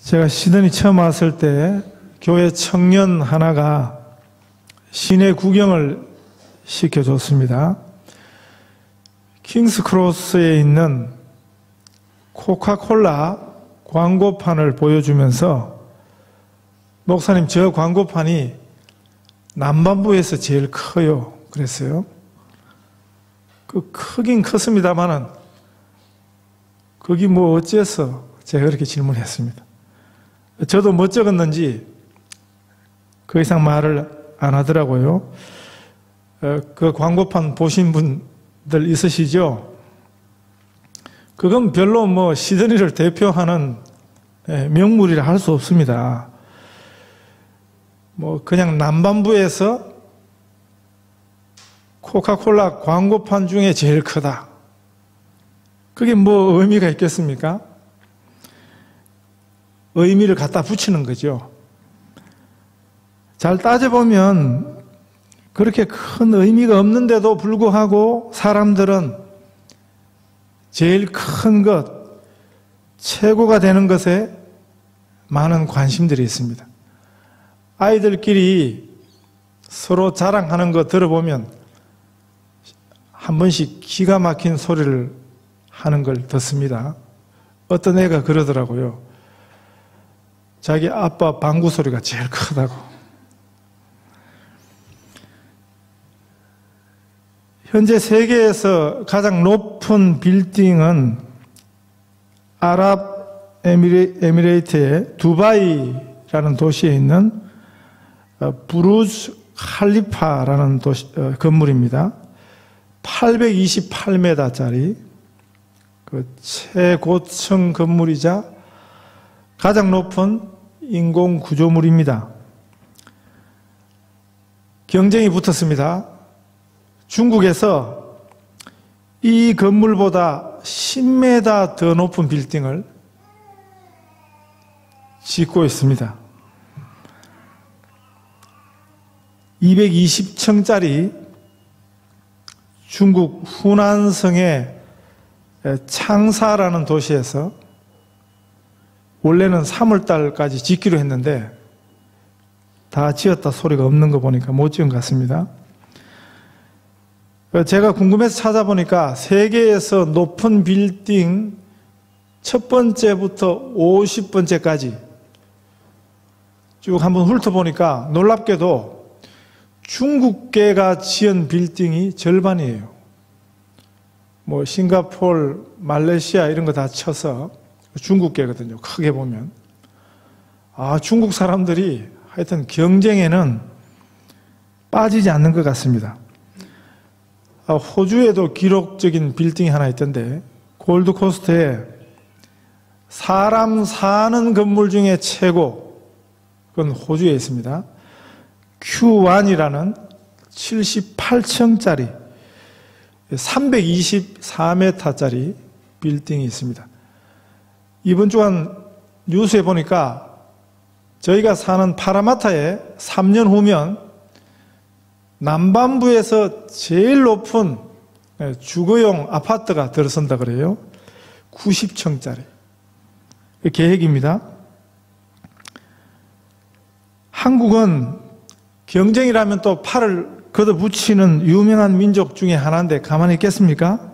제가 시드니 처음 왔을 때 교회 청년 하나가 시내 구경을 시켜줬습니다. 킹스크로스에 있는 코카콜라 광고판을 보여주면서 목사님, 저 광고판이 남반부에서 제일 커요. 그랬어요. 그 크긴 컸습니다만은 거기 뭐 어째서 제가 그렇게 질문했습니다. 저도 뭐 적었는지 그 이상 말을 안 하더라고요. 그 광고판 보신 분들 있으시죠? 그건 별로 뭐 시드니를 대표하는 명물이라 할 수 없습니다. 뭐 그냥 남반부에서 코카콜라 광고판 중에 제일 크다. 그게 뭐 의미가 있겠습니까? 의미를 갖다 붙이는 거죠. 잘 따져보면 그렇게 큰 의미가 없는데도 불구하고 사람들은 제일 큰 것, 최고가 되는 것에 많은 관심들이 있습니다. 아이들끼리 서로 자랑하는 거 들어보면 한 번씩 기가 막힌 소리를 하는 걸 듣습니다. 어떤 애가 그러더라고요. 자기 아빠 방구 소리가 제일 크다고. 현재 세계에서 가장 높은 빌딩은 아랍에미레이트의 두바이라는 도시에 있는 부르즈 칼리파라는 건물입니다. 828m짜리 그 최고층 건물이자 가장 높은 인공 구조물입니다. 경쟁이 붙었습니다. 중국에서 이 건물보다 10m 더 높은 빌딩을 짓고 있습니다. 220층짜리 중국 후난성의 창사라는 도시에서 원래는 3월달까지 짓기로 했는데 다 지었다 소리가 없는 거 보니까 못 지은 것 같습니다. 제가 궁금해서 찾아보니까 세계에서 높은 빌딩 첫 번째부터 50번째까지 쭉 한번 훑어보니까 놀랍게도 중국계가 지은 빌딩이 절반이에요. 뭐 싱가포르, 말레이시아 이런 거 다 쳐서 중국계거든요. 크게 보면. 중국 사람들이 하여튼 경쟁에는 빠지지 않는 것 같습니다. 호주에도 기록적인 빌딩이 하나 있던데 골드코스트에 사람 사는 건물 중에 최고, 그건 호주에 있습니다. Q1이라는 78층짜리 324m짜리 빌딩이 있습니다. 이번 주간 뉴스에 보니까 저희가 사는 파라마타에 3년 후면 남반부에서 제일 높은 주거용 아파트가 들어선다 그래요. 90층짜리 계획입니다. 한국은 경쟁이라면 또 팔을 걷어붙이는 유명한 민족 중에 하나인데 가만히 있겠습니까?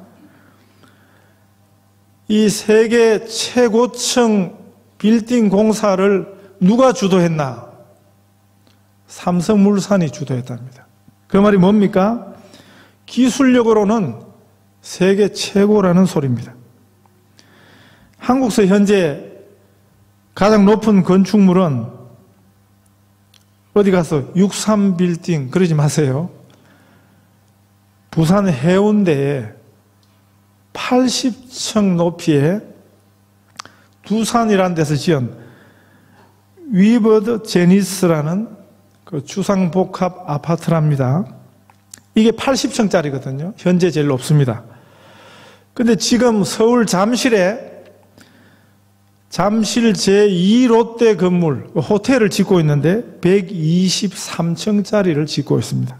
이 세계 최고층 빌딩 공사를 누가 주도했나? 삼성물산이 주도했답니다. 그 말이 뭡니까? 기술력으로는 세계 최고라는 소리입니다. 한국에서 현재 가장 높은 건축물은 어디 가서 63빌딩 그러지 마세요. 부산 해운대에 80층 높이의 두산이라는 데서 지은 위버드 제니스라는 그 주상복합 아파트랍니다. 이게 80층짜리거든요. 현재 제일 높습니다. 근데 지금 서울 잠실에 잠실 제2 롯데 건물, 호텔을 짓고 있는데 123층짜리를 짓고 있습니다.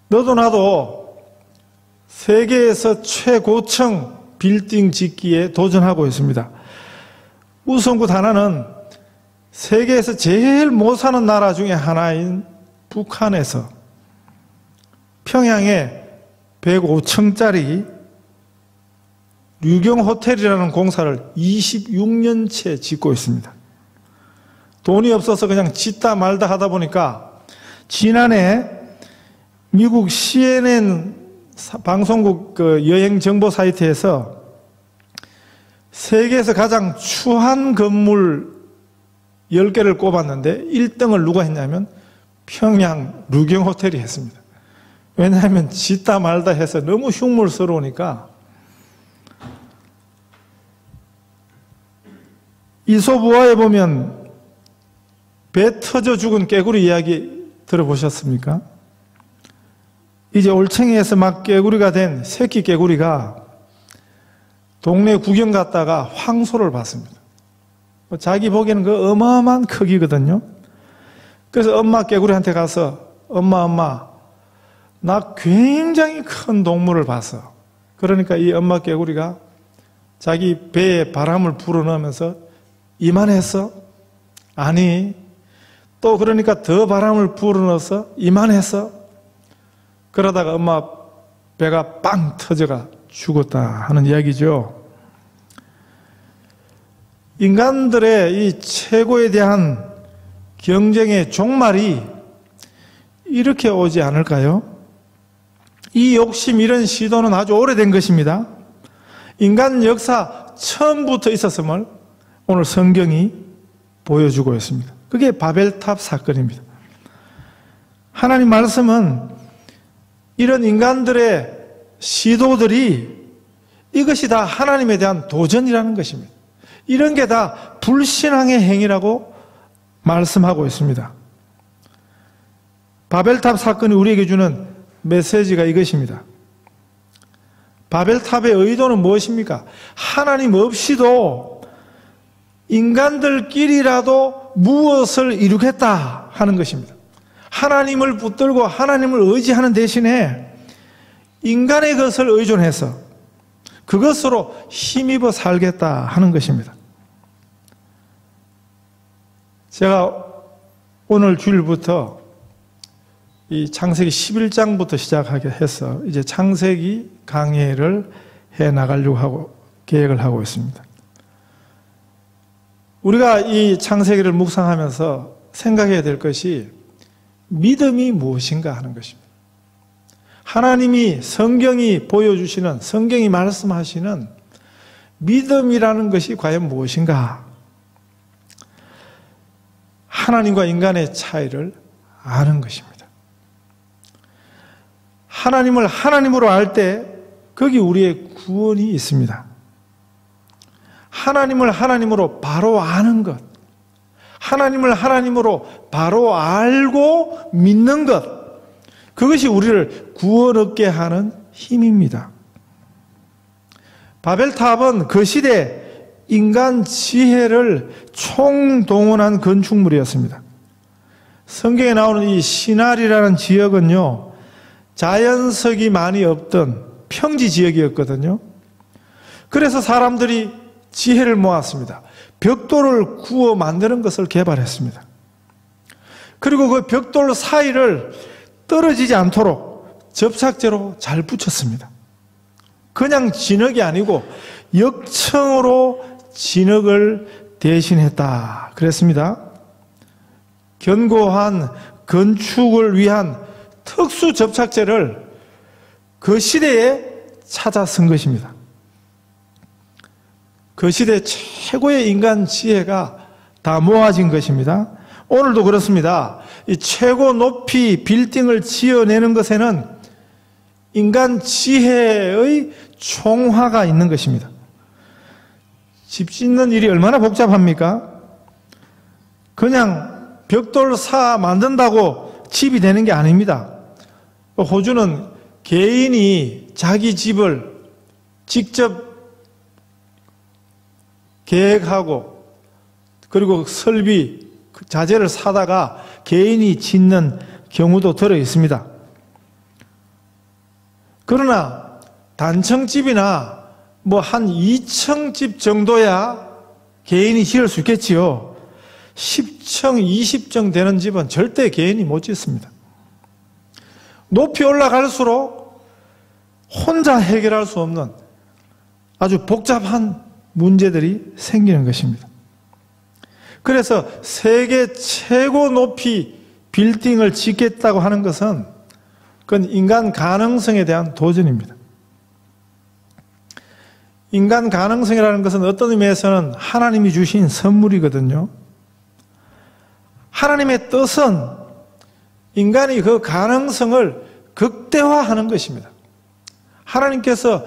너도 나도 세계에서 최고층 빌딩 짓기에 도전하고 있습니다. 우선국 하나는 세계에서 제일 못 사는 나라 중에 하나인 북한에서 평양에 105층짜리 류경호텔이라는 공사를 26년째 짓고 있습니다. 돈이 없어서 그냥 짓다 말다 하다 보니까 지난해 미국 CNN 방송국 여행 정보 사이트에서 세계에서 가장 추한 건물 10개를 꼽았는데 1등을 누가 했냐면 평양 류경호텔이 했습니다. 왜냐하면 짓다 말다 해서 너무 흉물스러우니까. 이솝우화에 보면 배 터져 죽은 깨구리 이야기 들어보셨습니까? 이제 올챙이에서 막 깨구리가 된 새끼 깨구리가 동네 구경 갔다가 황소를 봤습니다. 자기 보기에는 그 어마어마한 크기거든요. 그래서 엄마 깨구리한테 가서 엄마 나 굉장히 큰 동물을 봤어. 그러니까 이 엄마 깨구리가 자기 배에 바람을 불어넣으면서 이만했어? 아니. 또 그러니까 더 바람을 불어넣어서 이만했어? 그러다가 엄마 배가 빵 터져가 죽었다 하는 이야기죠. 인간들의 이 최고에 대한 경쟁의 종말이 이렇게 오지 않을까요? 이 욕심, 이런 시도는 아주 오래된 것입니다. 인간 역사 처음부터 있었음을 오늘 성경이 보여주고 있습니다. 그게 바벨탑 사건입니다. 하나님 말씀은 이런 인간들의 시도들이 이것이 다 하나님에 대한 도전이라는 것입니다. 이런 게 다 불신앙의 행위라고 말씀하고 있습니다. 바벨탑 사건이 우리에게 주는 메시지가 이것입니다. 바벨탑의 의도는 무엇입니까? 하나님 없이도 인간들끼리라도 무엇을 이루겠다 하는 것입니다. 하나님을 붙들고 하나님을 의지하는 대신에 인간의 것을 의존해서 그것으로 힘입어 살겠다 하는 것입니다. 제가 오늘 주일부터 이 창세기 11장부터 시작하게 해서 이제 창세기 강해를 해 나가려고 계획을 하고 있습니다. 우리가 이 창세기를 묵상하면서 생각해야 될 것이 믿음이 무엇인가 하는 것입니다. 하나님이 성경이 보여주시는, 성경이 말씀하시는 믿음이라는 것이 과연 무엇인가? 하나님과 인간의 차이를 아는 것입니다. 하나님을 하나님으로 알 때 거기 우리의 구원이 있습니다. 하나님을 하나님으로 바로 아는 것, 하나님을 하나님으로 바로 알고 믿는 것, 그것이 우리를 구원 얻게 하는 힘입니다. 바벨탑은 그 시대 인간 지혜를 총동원한 건축물이었습니다. 성경에 나오는 이 시날이라는 지역은요, 자연석이 많이 없던 평지 지역이었거든요. 그래서 사람들이 지혜를 모았습니다. 벽돌을 구워 만드는 것을 개발했습니다. 그리고 그 벽돌 사이를 떨어지지 않도록 접착제로 잘 붙였습니다. 그냥 진흙이 아니고 역청으로 진흙을 대신했다 그랬습니다. 견고한 건축을 위한 특수 접착제를 그 시대에 찾아 쓴 것입니다. 그 시대 최고의 인간 지혜가 다 모아진 것입니다. 오늘도 그렇습니다. 이 최고 높이 빌딩을 지어내는 것에는 인간 지혜의 총화가 있는 것입니다. 집 짓는 일이 얼마나 복잡합니까? 그냥 벽돌 쌓아 만든다고 집이 되는 게 아닙니다. 호주는 개인이 자기 집을 직접 계획하고 그리고 설비, 자재를 사다가 개인이 짓는 경우도 들어 있습니다. 그러나 단층집이나 뭐 한 2층 집 정도야 개인이 지을 수 있겠지요. 10층, 20층 되는 집은 절대 개인이 못 짓습니다. 높이 올라갈수록 혼자 해결할 수 없는 아주 복잡한 문제들이 생기는 것입니다. 그래서 세계 최고 높이 빌딩을 짓겠다고 하는 것은 그건 인간 가능성에 대한 도전입니다. 인간 가능성이라는 것은 어떤 의미에서는 하나님이 주신 선물이거든요. 하나님의 뜻은 인간이 그 가능성을 극대화하는 것입니다. 하나님께서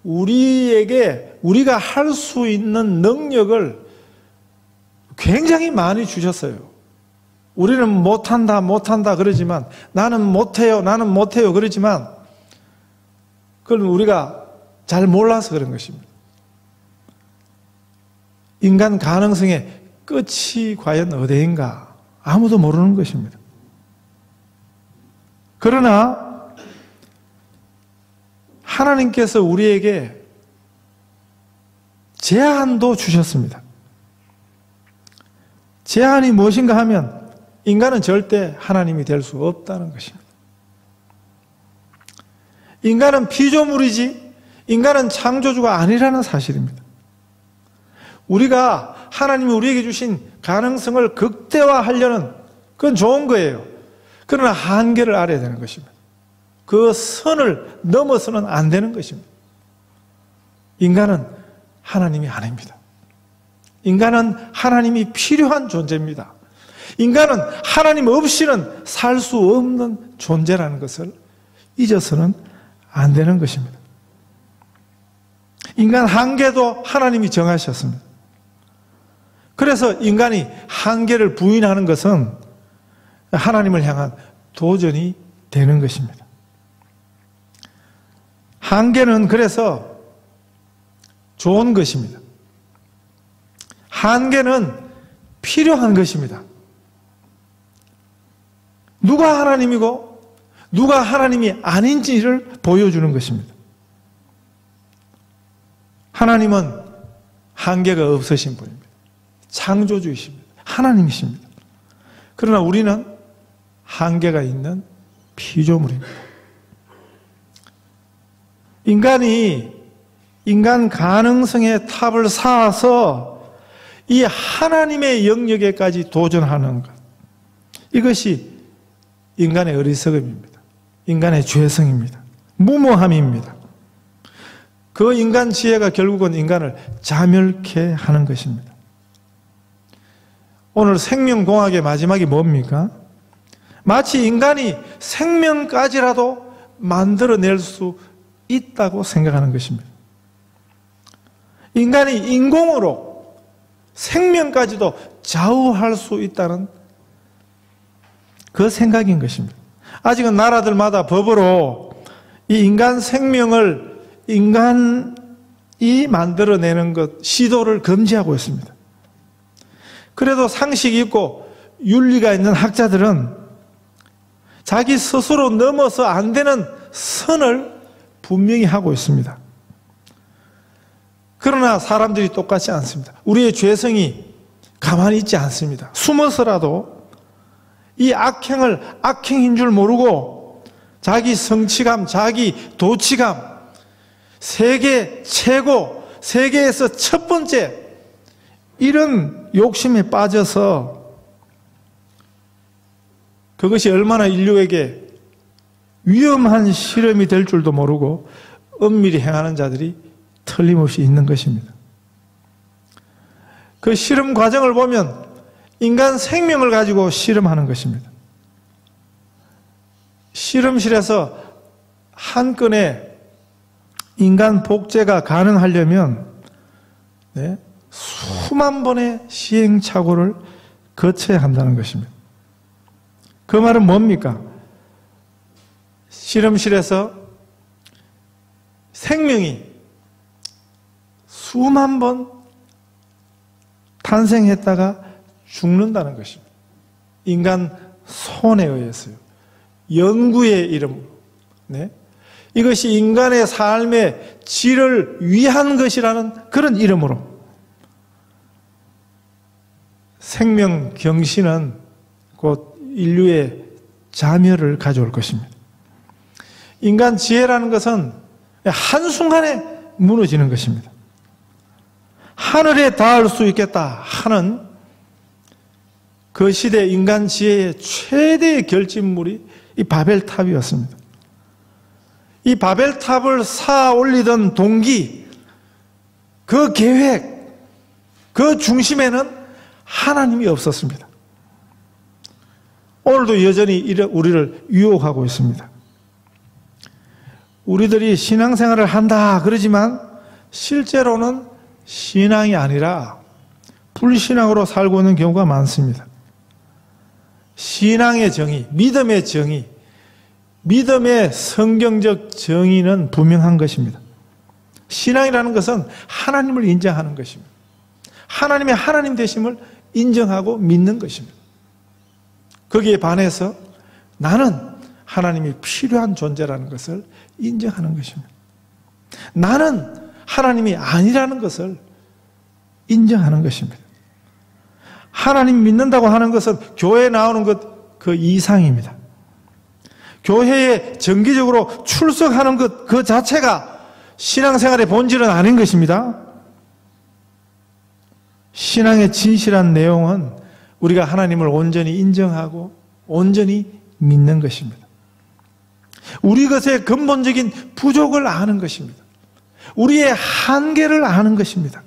우리가 할 수 있는 능력을 굉장히 많이 주셨어요. 우리는 못한다 그러지만, 나는 못해요 그러지만, 그건 우리가 잘 몰라서 그런 것입니다. 인간 가능성의 끝이 과연 어디인가 아무도 모르는 것입니다. 그러나 하나님께서 우리에게 제한도 주셨습니다. 제한이 무엇인가 하면 인간은 절대 하나님이 될 수 없다는 것입니다. 인간은 피조물이지 인간은 창조주가 아니라는 사실입니다. 우리가 하나님이 우리에게 주신 가능성을 극대화하려는 그건 좋은 거예요. 그러나 한계를 알아야 되는 것입니다. 그 선을 넘어서는 안 되는 것입니다. 인간은 하나님이 아닙니다. 인간은 하나님이 필요한 존재입니다. 인간은 하나님 없이는 살 수 없는 존재라는 것을 잊어서는 안 되는 것입니다. 인간 한계도 하나님이 정하셨습니다. 그래서 인간이 한계를 부인하는 것은 하나님을 향한 도전이 되는 것입니다. 한계는 그래서 좋은 것입니다. 한계는 필요한 것입니다. 누가 하나님이고 누가 하나님이 아닌지를 보여주는 것입니다. 하나님은 한계가 없으신 분입니다. 창조주이십니다. 하나님이십니다. 그러나 우리는 한계가 있는 피조물입니다. 인간이 인간 가능성의 탑을 쌓아서 이 하나님의 영역에까지 도전하는 것, 이것이 인간의 어리석음입니다. 인간의 죄성입니다. 무모함입니다. 그 인간 지혜가 결국은 인간을 자멸케 하는 것입니다. 오늘 생명공학의 마지막이 뭡니까? 마치 인간이 생명까지라도 만들어낼 수 있다고 생각하는 것입니다. 인간이 인공으로 생명까지도 좌우할 수 있다는 그 생각인 것입니다. 아직은 나라들마다 법으로 이 인간 생명을 인간이 만들어내는 것, 시도를 금지하고 있습니다. 그래도 상식이 있고 윤리가 있는 학자들은 자기 스스로 넘어서 안 되는 선을 분명히 하고 있습니다. 그러나 사람들이 똑같지 않습니다. 우리의 죄성이 가만히 있지 않습니다. 숨어서라도 이 악행을 악행인 줄 모르고 자기 성취감, 자기 도취감, 세계 최고, 세계에서 첫 번째, 이런 욕심에 빠져서 그것이 얼마나 인류에게 위험한 실험이 될 줄도 모르고 은밀히 행하는 자들이 틀림없이 있는 것입니다. 그 실험 과정을 보면 인간 생명을 가지고 실험하는 것입니다. 실험실에서 한 건의 인간 복제가 가능하려면 수만 번의 시행착오를 거쳐야 한다는 것입니다. 그 말은 뭡니까? 실험실에서 생명이 수만 번 탄생했다가 죽는다는 것입니다. 인간 손에 의해서요. 연구의 이름으로. 이것이 인간의 삶의 질을 위한 것이라는 그런 이름으로. 생명 경신은 곧 인류의 자멸을 가져올 것입니다. 인간 지혜라는 것은 한순간에 무너지는 것입니다. 하늘에 닿을 수 있겠다 하는 그 시대 인간 지혜의 최대의 결집물이 이 바벨탑이었습니다. 이 바벨탑을 쌓아 올리던 동기, 그 계획, 그 중심에는 하나님이 없었습니다. 오늘도 여전히 우리를 유혹하고 있습니다. 우리들이 신앙생활을 한다 그러지만 실제로는 신앙이 아니라 불신앙으로 살고 있는 경우가 많습니다. 신앙의 정의, 믿음의 정의, 믿음의 성경적 정의는 분명한 것입니다. 신앙이라는 것은 하나님을 인정하는 것입니다. 하나님의 하나님 되심을 인정하고 믿는 것입니다. 거기에 반해서 나는 하나님이 필요한 존재라는 것을 인정하는 것입니다. 나는 하나님이 아니라는 것을 인정하는 것입니다. 하나님 믿는다고 하는 것은 교회에 나오는 것 그 이상입니다. 교회에 정기적으로 출석하는 것 그 자체가 신앙생활의 본질은 아닌 것입니다. 신앙의 진실한 내용은 우리가 하나님을 온전히 인정하고 온전히 믿는 것입니다. 우리 것의 근본적인 부족을 아는 것입니다. 우리의 한계를 아는 것입니다.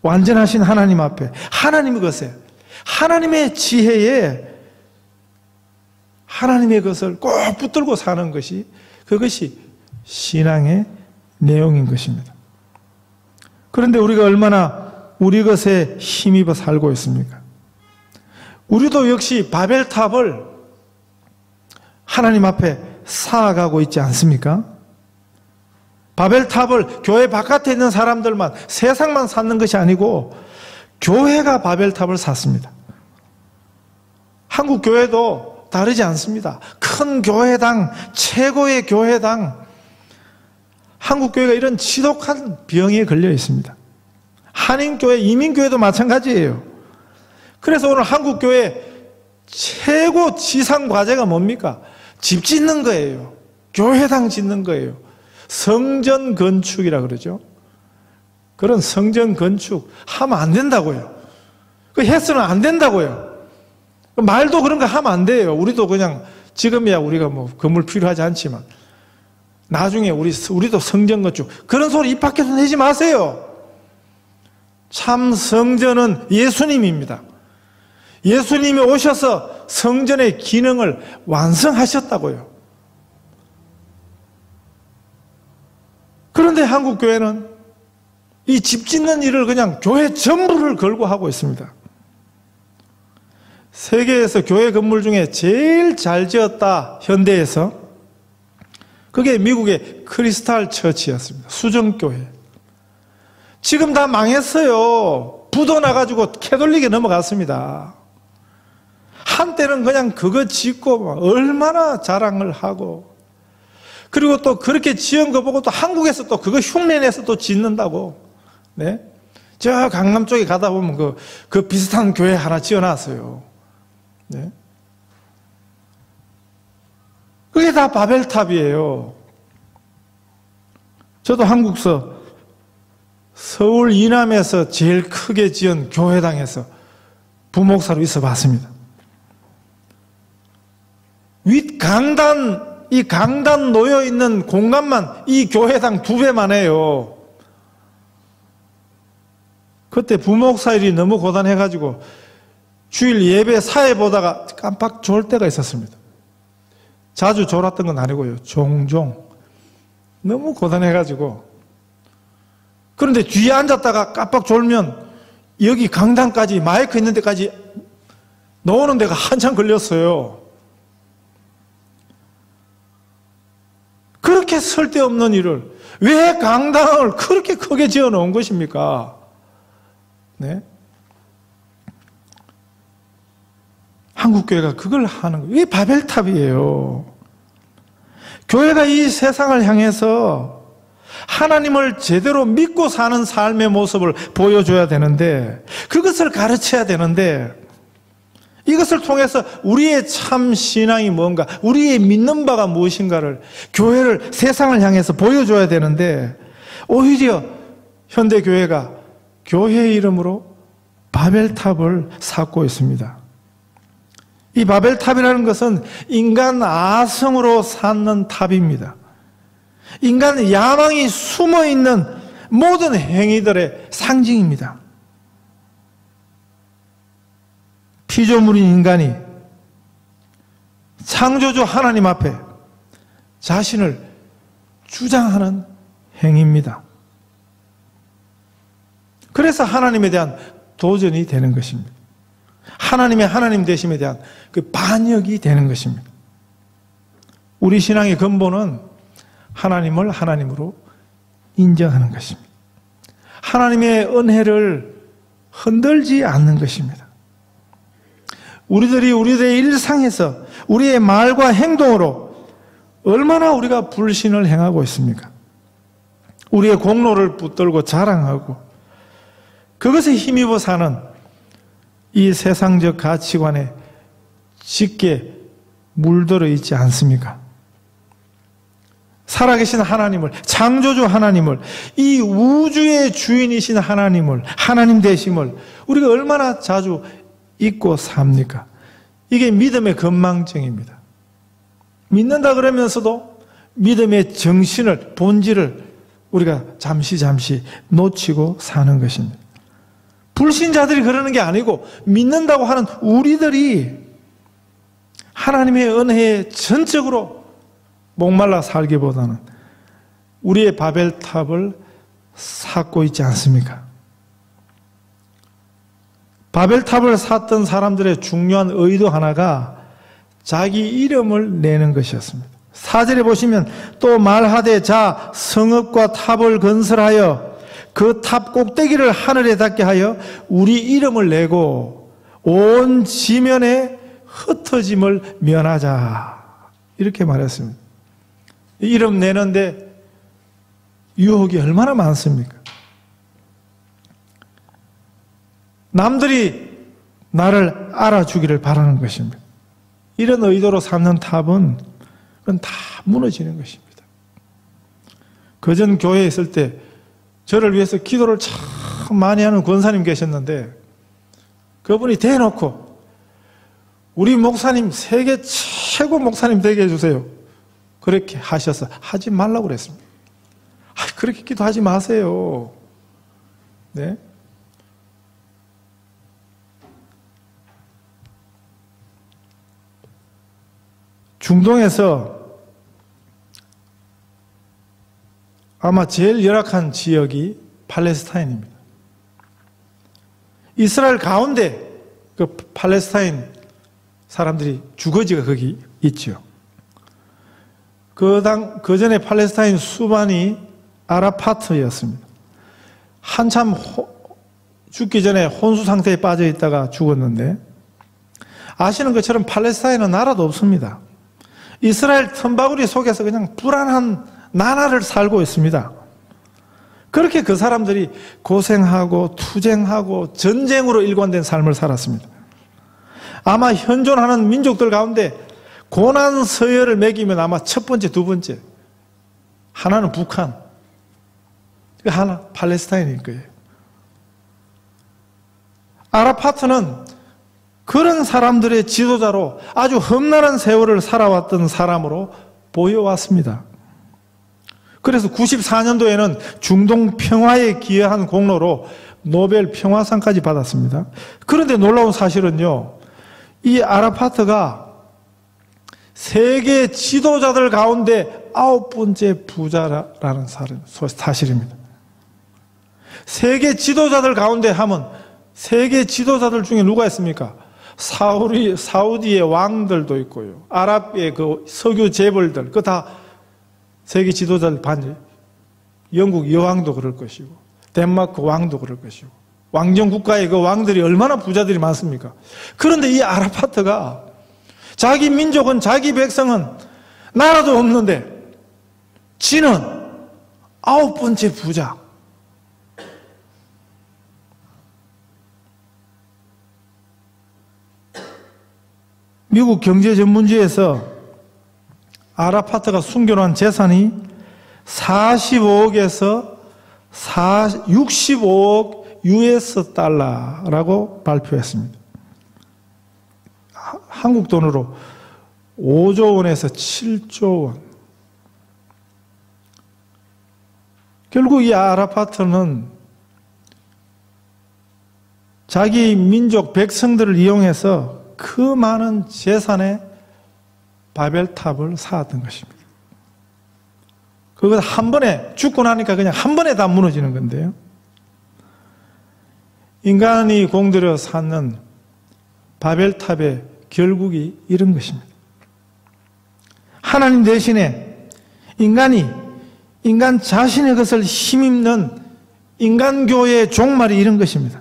완전하신 하나님 앞에 하나님의 것에 하나님의 지혜에 하나님의 것을 꼭 붙들고 사는 것이 그것이 신앙의 내용인 것입니다. 그런데 우리가 얼마나 우리 것에 힘입어 살고 있습니까? 우리도 역시 바벨탑을 하나님 앞에 쌓아가고 있지 않습니까? 바벨탑을 교회 바깥에 있는 사람들만, 세상만 쌓는 것이 아니고 교회가 바벨탑을 쌓습니다. 한국 교회도 다르지 않습니다. 큰 교회당, 최고의 교회당, 한국 교회가 이런 지독한 병에 걸려 있습니다. 한인교회, 이민교회도 마찬가지예요. 그래서 오늘 한국교회 최고 지상 과제가 뭡니까? 집 짓는 거예요. 교회당 짓는 거예요. 성전 건축이라 그러죠. 그런 성전 건축 하면 안 된다고요. 그 해서는 안 된다고요. 말도 그런 거 하면 안 돼요. 우리도 그냥 지금이야 우리가 뭐 건물 필요하지 않지만 나중에 우리도 성전 건축 그런 소리 입 밖에서 내지 마세요. 참 성전은 예수님입니다. 예수님이 오셔서 성전의 기능을 완성하셨다고요. 그런데 한국교회는 이 집 짓는 일을 그냥 교회 전부를 걸고 하고 있습니다. 세계에서 교회 건물 중에 제일 잘 지었다, 현대에서. 그게 미국의 크리스탈 처치였습니다. 수정교회. 지금 다 망했어요. 부도 나가지고 캐톨릭에 넘어갔습니다. 한때는 그냥 그거 짓고 얼마나 자랑을 하고, 그리고 또 그렇게 지은 거 보고 또 한국에서 또 그거 흉내내서 또 짓는다고. 네? 저 강남 쪽에 가다 보면 그 비슷한 교회 하나 지어놨어요. 네? 그게 다 바벨탑이에요. 저도 한국서 서울 이남에서 제일 크게 지은 교회당에서 부목사로 있어 봤습니다. 윗 강단, 이 강단 놓여 있는 공간만 이 교회당 2배만 해요. 그때 부목사 일이 너무 고단해가지고 주일 예배 사회 보다가 깜빡 졸 때가 있었습니다. 자주 졸았던 건 아니고요. 종종. 너무 고단해가지고. 그런데 뒤에 앉았다가 깜빡 졸면 여기 강당까지 마이크 있는 데까지 넣는 데가 한참 걸렸어요. 그렇게 쓸데없는 일을 왜 강당을 그렇게 크게 지어 놓은 것입니까? 네? 한국교회가 그걸 하는 거예요. 이게 바벨탑이에요. 교회가 이 세상을 향해서 하나님을 제대로 믿고 사는 삶의 모습을 보여줘야 되는데, 그것을 가르쳐야 되는데, 이것을 통해서 우리의 참 신앙이 뭔가, 우리의 믿는 바가 무엇인가를, 교회를, 세상을 향해서 보여줘야 되는데, 오히려 현대교회가 교회 이름으로 바벨탑을 쌓고 있습니다. 이 바벨탑이라는 것은 인간 아성으로 쌓는 탑입니다. 인간 야망이 숨어있는 모든 행위들의 상징입니다. 피조물인 인간이 창조주 하나님 앞에 자신을 주장하는 행위입니다. 그래서 하나님에 대한 도전이 되는 것입니다. 하나님의 하나님 되심에 대한 그 반역이 되는 것입니다. 우리 신앙의 근본은 하나님을 하나님으로 인정하는 것입니다. 하나님의 은혜를 흔들지 않는 것입니다. 우리들의 일상에서 우리의 말과 행동으로 얼마나 우리가 불신을 행하고 있습니까? 우리의 공로를 붙들고 자랑하고 그것에 힘입어 사는 이 세상적 가치관에 짙게 물들어 있지 않습니까? 살아계신 하나님을, 창조주 하나님을, 이 우주의 주인이신 하나님을, 하나님 되심을 우리가 얼마나 자주 잊고 삽니까? 이게 믿음의 건망증입니다. 믿는다 그러면서도 믿음의 정신을, 본질을 우리가 잠시 놓치고 사는 것입니다. 불신자들이 그러는 게 아니고 믿는다고 하는 우리들이 하나님의 은혜에 전적으로 목말라 살기보다는 우리의 바벨탑을 쌓고 있지 않습니까? 바벨탑을 쌓던 사람들의 중요한 의도 하나가 자기 이름을 내는 것이었습니다. 4절에 보시면 또 말하되 자 성읍과 탑을 건설하여 그 탑 꼭대기를 하늘에 닿게 하여 우리 이름을 내고 온 지면에 흩어짐을 면하자. 이렇게 말했습니다. 이름 내는데 유혹이 얼마나 많습니까? 남들이 나를 알아주기를 바라는 것입니다. 이런 의도로 쌓는 탑은 그건 다 무너지는 것입니다. 그전 교회에 있을 때 저를 위해서 기도를 참 많이 하는 권사님 계셨는데 그분이 대놓고 우리 목사님 세계 최고 목사님 되게 해주세요. 그렇게 하셔서 하지 말라고 그랬습니다. 그렇게 기도하지 마세요. 네? 중동에서 아마 제일 열악한 지역이 팔레스타인입니다. 이스라엘 가운데 그 팔레스타인 사람들이 주거지가 거기 있죠. 그 전에 팔레스타인 수반이 아라파트였습니다. 한참 죽기 전에 혼수 상태에 빠져 있다가 죽었는데 아시는 것처럼 팔레스타인은 나라도 없습니다. 이스라엘 틈바구리 속에서 그냥 불안한 나라를 살고 있습니다. 그렇게 그 사람들이 고생하고 투쟁하고 전쟁으로 일관된 삶을 살았습니다. 아마 현존하는 민족들 가운데 고난 서열을 매기면 아마 첫 번째, 두 번째 하나는 북한, 하나 팔레스타인일 거예요. 아라파트는 그런 사람들의 지도자로 아주 험난한 세월을 살아왔던 사람으로 보여왔습니다. 그래서 94년도에는 중동 평화에 기여한 공로로 노벨 평화상까지 받았습니다. 그런데 놀라운 사실은요, 이 아라파트가 세계 지도자들 가운데 9번째 부자라는 사실입니다. 세계 지도자들 가운데 하면 세계 지도자들 중에 누가 있습니까? 사우디의 왕들도 있고요. 아랍의 그 석유 재벌들, 그 다 세계 지도자들 반지. 영국 여왕도 그럴 것이고, 덴마크 왕도 그럴 것이고, 왕정 국가의 그 왕들이 얼마나 부자들이 많습니까? 그런데 이 아라파트가 자기 민족은, 자기 백성은 나라도 없는데 지는 9번째 부자. 미국 경제전문지에서 아라파트가 숨겨놓은 재산이 45억에서 65억 US 달러라고 발표했습니다. 한국 돈으로 5조 원에서 7조 원. 결국 이 아라파트는 자기 민족 백성들을 이용해서 그 많은 재산의 바벨탑을 쌓았던 것입니다. 그것 한 번에 죽고 나니까 그냥 한 번에 다 무너지는 건데요. 인간이 공들여 쌓는 바벨탑의 결국이 이런 것입니다. 하나님 대신에 인간 자신의 것을 힘입는 인간교회의 종말이 이런 것입니다.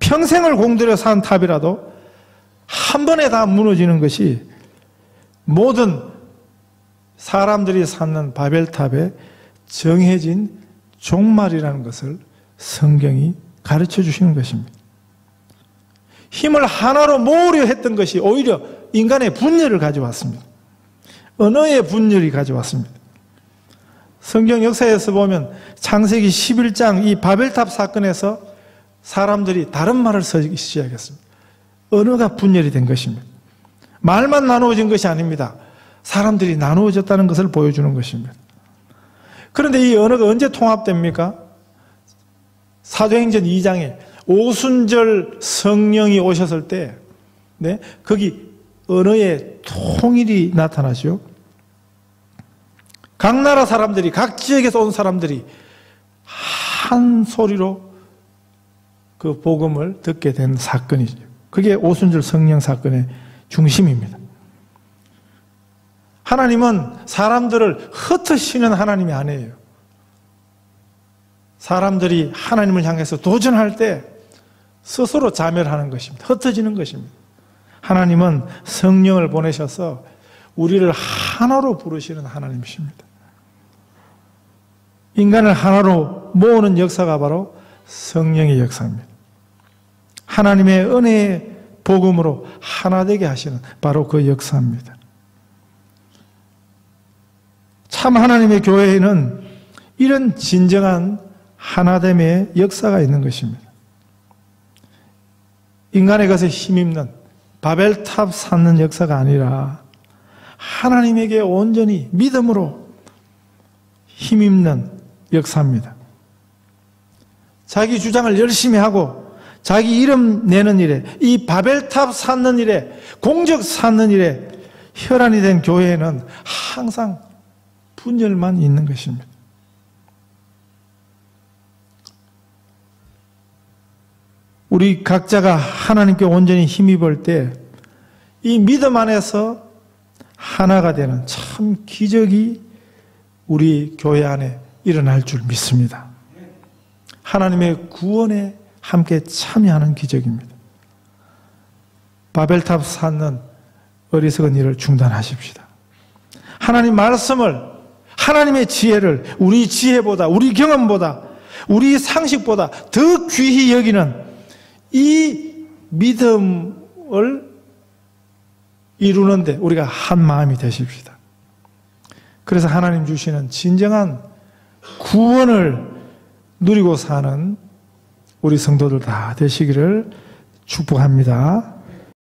평생을 공들여 쌓은 탑이라도 한 번에 다 무너지는 것이 모든 사람들이 쌓는 바벨탑의 정해진 종말이라는 것을 성경이 가르쳐 주시는 것입니다. 힘을 하나로 모으려 했던 것이 오히려 인간의 분열을 가져왔습니다. 언어의 분열이 가져왔습니다. 성경 역사에서 보면 창세기 11장 이 바벨탑 사건에서 사람들이 다른 말을 쓰기 시작했습니다. 언어가 분열이 된 것입니다. 말만 나누어진 것이 아닙니다. 사람들이 나누어졌다는 것을 보여주는 것입니다. 그런데 이 언어가 언제 통합됩니까? 사도행전 2장에 오순절 성령이 오셨을 때, 네, 거기 언어의 통일이 나타나죠. 각 나라 사람들이, 각 지역에서 온 사람들이 한 소리로 그 복음을 듣게 된 사건이죠. 그게 오순절 성령 사건의 중심입니다. 하나님은 사람들을 흩으시는 하나님이 아니에요. 사람들이 하나님을 향해서 도전할 때 스스로 자멸하는 것입니다. 흩어지는 것입니다. 하나님은 성령을 보내셔서 우리를 하나로 부르시는 하나님이십니다. 인간을 하나로 모으는 역사가 바로 성령의 역사입니다. 하나님의 은혜의 복음으로 하나 되게 하시는 바로 그 역사입니다. 참 하나님의 교회에는 이런 진정한 하나됨의 역사가 있는 것입니다. 인간의 것에 힘입는 바벨탑 쌓는 역사가 아니라 하나님에게 온전히 믿음으로 힘입는 역사입니다. 자기 주장을 열심히 하고 자기 이름 내는 일에, 이 바벨탑 쌓는 일에, 공적 쌓는 일에 혈안이 된 교회에는 항상 분열만 있는 것입니다. 우리 각자가 하나님께 온전히 힘입을 때 이 믿음 안에서 하나가 되는 참 기적이 우리 교회 안에 일어날 줄 믿습니다. 하나님의 구원에 함께 참여하는 기적입니다. 바벨탑 쌓는 어리석은 일을 중단하십시다. 하나님 말씀을, 하나님의 지혜를 우리 지혜보다, 우리 경험보다, 우리 상식보다 더 귀히 여기는 이 믿음을 이루는데 우리가 한 마음이 되십시다. 그래서 하나님 주시는 진정한 구원을 누리고 사는 우리 성도들 다 되시기를 축복합니다.